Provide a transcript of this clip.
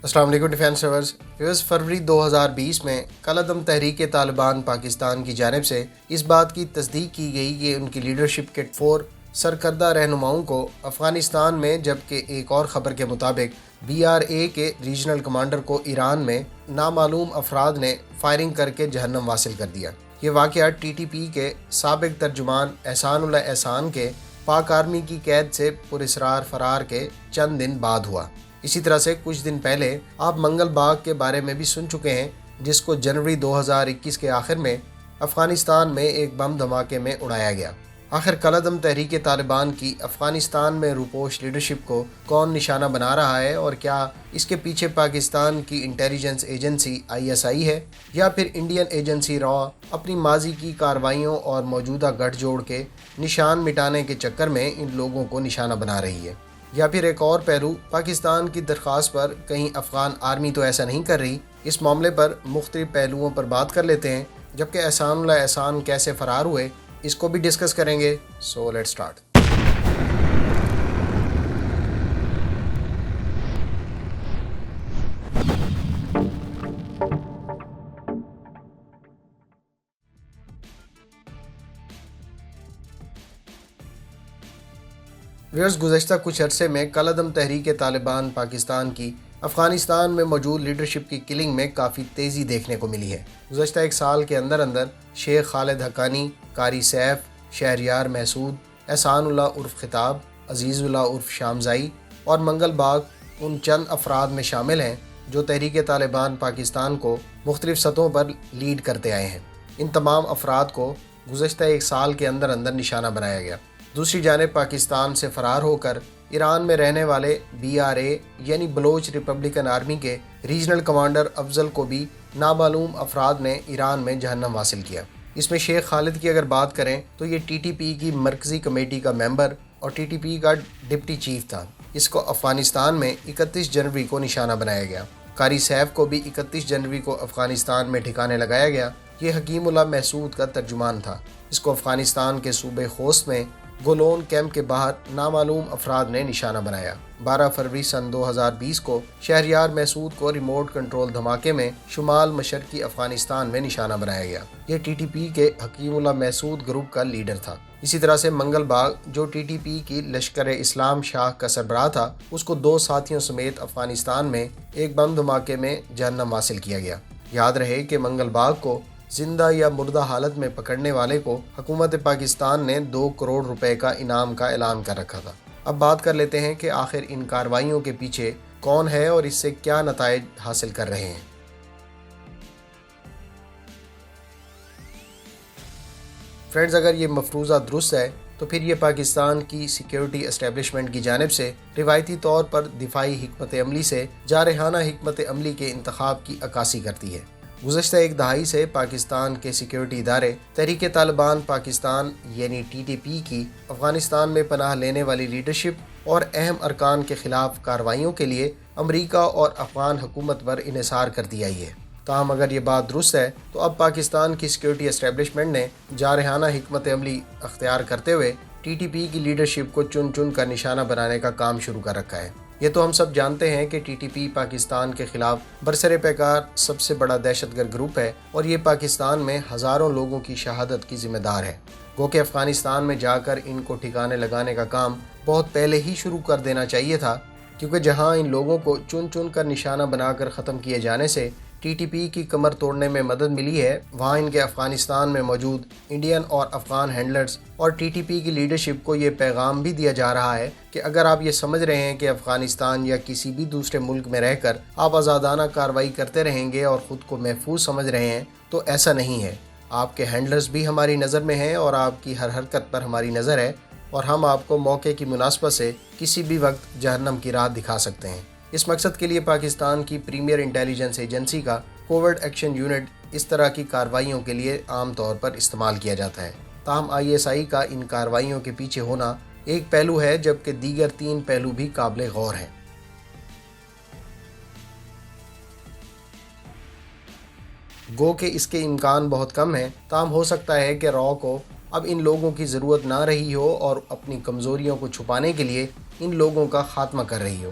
السلام علیکم defence lovers فروری 2020 میں کالعدم تحریک طالبان پاکستان کی جانب سے اس بات کی تصدیق کی گئی کہ ان کی لیڈرشپ کے 4 سرکردہ رہنماؤں کو افغانستان میں، جبکہ ایک اور خبر کے مطابق BRA کے ریجنل کمانڈر کو ایران میں نامعلوم افراد نے فائرنگ کر کے جہنم واصل کر دیا۔ یہ واقعہ TTP کے سابق ترجمان احسان اللہ احسان کے پاک آرمی کی قید سے پراسرار فرار کے چند دن بعد ہوا۔ اسی طرح سے کچھ دن پہلے آپ منگل باغ کے بارے میں بھی سن چکے ہیں، جس کو جنوری 2021 کے آخر میں افغانستان میں ایک بم دھماکے میں اڑایا گیا۔ آخر کالعدم تحریک طالبان کی افغانستان میں روپوش لیڈرشپ کو کون نشانہ بنا رہا ہے، اور کیا اس کے پیچھے پاکستان کی انٹیلیجنس ایجنسی ISI ہے، یا پھر انڈین ایجنسی را اپنی ماضی کی کارروائیوں اور موجودہ گٹھ جوڑ کے نشان مٹانے کے چکر میں ان لوگوں کو نشانہ بنا رہی ہے؟ یا پھر ایک اور پہلو، پاکستان کی درخواست پر کہیں افغان آرمی تو ایسا نہیں کر رہی؟ اس معاملے پر مختلف پہلوؤں پر بات کر لیتے ہیں، جبکہ احسان اللہ احسان کیسے فرار ہوئے اس کو بھی ڈسکس کریں گے۔ So let's start. گزشتہ کچھ عرصے میں کالعدم تحریک طالبان پاکستان کی افغانستان میں موجود لیڈرشپ کی کلنگ میں کافی تیزی دیکھنے کو ملی ہے۔ گزشتہ ایک سال کے اندر شیخ خالد حقانی، قاری سیف، شہریار محسود، احسان اللہ عرف خطاب، عزیز اللہ عرف شامزائی اور منگل باغ ان چند افراد میں شامل ہیں جو تحریک طالبان پاکستان کو مختلف سطحوں پر لیڈ کرتے آئے ہیں۔ ان تمام افراد کو گزشتہ ایک سال کے اندر نشانہ بنایا گیا۔ دوسری جانب پاکستان سے فرار ہو کر ایران میں رہنے والے BRA یعنی بلوچ ریپبلکن آرمی کے ریجنل کمانڈر افضل کو بھی نامعلوم افراد نے ایران میں جہنم حاصل کیا۔ اس میں شیخ خالد کی اگر بات کریں تو یہ TTP کی مرکزی کمیٹی کا ممبر اور TTP کا ڈپٹی چیف تھا۔ اس کو افغانستان میں 31 جنوری کو نشانہ بنایا گیا۔ قاری سیف کو بھی 31 جنوری کو افغانستان میں ٹھکانے لگایا گیا۔ یہ حکیم اللہ محسود کا ترجمان تھا۔ اس کو افغانستان کے صوبے خوست میں گولون کیمپ کے باہر نامعلوم افراد نے نشانہ بنایا۔ 12 فروری سن 2020 کو شہریار محسود کو ریموٹ کنٹرول دھماکے میں شمال مشرقی افغانستان میں نشانہ بنایا گیا۔ یہ TTP کے حکیم اللہ محسود گروپ کا لیڈر تھا۔ اسی طرح سے منگل باغ جو TTP کی لشکر اسلام شاہ کا سربراہ تھا، اس کو 2 ساتھیوں سمیت افغانستان میں ایک بم دھماکے میں جہنم حاصل کیا گیا۔ یاد رہے کہ منگل باغ کو زندہ یا مردہ حالت میں پکڑنے والے کو حکومت پاکستان نے 2 کروڑ روپے کا انعام کا اعلان کر رکھا تھا۔ اب بات کر لیتے ہیں کہ آخر ان کارروائیوں کے پیچھے کون ہے اور اس سے کیا نتائج حاصل کر رہے ہیں۔ فرینڈز، اگر یہ مفروضہ درست ہے تو پھر یہ پاکستان کی سیکیورٹی اسٹیبلشمنٹ کی جانب سے روایتی طور پر دفاعی حکمت عملی سے جارحانہ حکمت عملی کے انتخاب کی عکاسی کرتی ہے۔ گزشتہ ایک دہائی سے پاکستان کے سیکیورٹی ادارے تحریک طالبان پاکستان یعنی TTP کی افغانستان میں پناہ لینے والی لیڈرشپ اور اہم ارکان کے خلاف کارروائیوں کے لیے امریکہ اور افغان حکومت پر انحصار کرتی آئی ہے۔ تاہم اگر یہ بات درست ہے تو اب پاکستان کی سیکیورٹی اسٹیبلشمنٹ نے جارحانہ حکمت عملی اختیار کرتے ہوئے TTP کی لیڈرشپ کو چن چن کر نشانہ بنانے کا کام شروع کر رکھا ہے۔ یہ تو ہم سب جانتے ہیں کہ TTP پاکستان کے خلاف برسر پیکار سب سے بڑا دہشت گرد گروپ ہے اور یہ پاکستان میں ہزاروں لوگوں کی شہادت کی ذمہ دار ہے۔ گو کہ افغانستان میں جا کر ان کو ٹھکانے لگانے کا کام بہت پہلے ہی شروع کر دینا چاہیے تھا، کیونکہ جہاں ان لوگوں کو چن چن کر نشانہ بنا کر ختم کیے جانے سے TTP کی کمر توڑنے میں مدد ملی ہے، وہاں ان کے افغانستان میں موجود انڈین اور افغان ہینڈلرز اور TTP کی لیڈرشپ کو یہ پیغام بھی دیا جا رہا ہے کہ اگر آپ یہ سمجھ رہے ہیں کہ افغانستان یا کسی بھی دوسرے ملک میں رہ کر آپ آزادانہ کارروائی کرتے رہیں گے اور خود کو محفوظ سمجھ رہے ہیں، تو ایسا نہیں ہے۔ آپ کے ہینڈلرز بھی ہماری نظر میں ہیں اور آپ کی ہر حرکت پر ہماری نظر ہے، اور ہم آپ کو موقع کی مناسبت سے کسی بھی وقت جہنم کی راہ دکھا سکتے ہیں۔ اس مقصد کے لیے پاکستان کی پریمیئر انٹیلیجنس ایجنسی کا کوورٹ ایکشن یونٹ اس طرح کی کارروائیوں کے لیے عام طور پر استعمال کیا جاتا ہے۔ تاہم ISI کا ان کارروائیوں کے پیچھے ہونا ایک پہلو ہے، جبکہ دیگر 3 پہلو بھی قابل غور ہیں۔ گو کہ اس کے امکان بہت کم ہیں، تاہم ہو سکتا ہے کہ را کو اب ان لوگوں کی ضرورت نہ رہی ہو اور اپنی کمزوریوں کو چھپانے کے لیے ان لوگوں کا خاتمہ کر رہی ہو۔